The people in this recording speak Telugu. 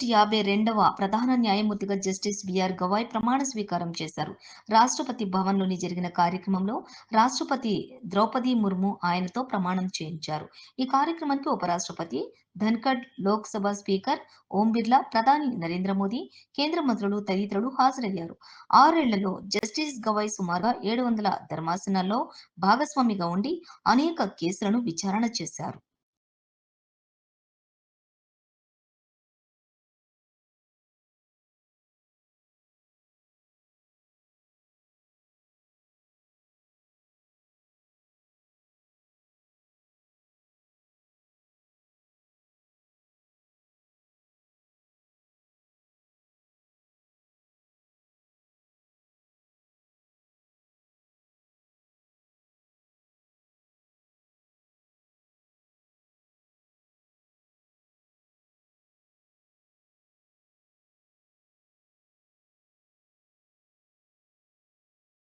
152వ ప్రధాన న్యాయమూర్తిగా జస్టిస్ బిఆర్ గవాయ్ ప్రమాణ స్వీకారం చేశారు. రాష్ట్రపతి భవన్‌లోని జరిగిన కార్యక్రమంలో రాష్ట్రపతి ద్రౌపది ముర్ము ఆయనతో ప్రమాణం చేయించారు. ఈ కార్యక్రమానికి ఉపరాష్ట్రపతి, ధన్‌ఖడ్ లోక్‌సభ స్పీకర్ ఓం బిర్లా, ప్రధాని నరేంద్ర మోదీ, కేంద్ర మంత్రులు తదితరులు హాజరయ్యారు. 6 ఏళ్లలో జస్టిస్ గవాయ్ సుమారుగా 700 ధర్మాసనాల్లో భాగస్వామిగా ఉండి అనేక కేసులను విచారణ చేశారు.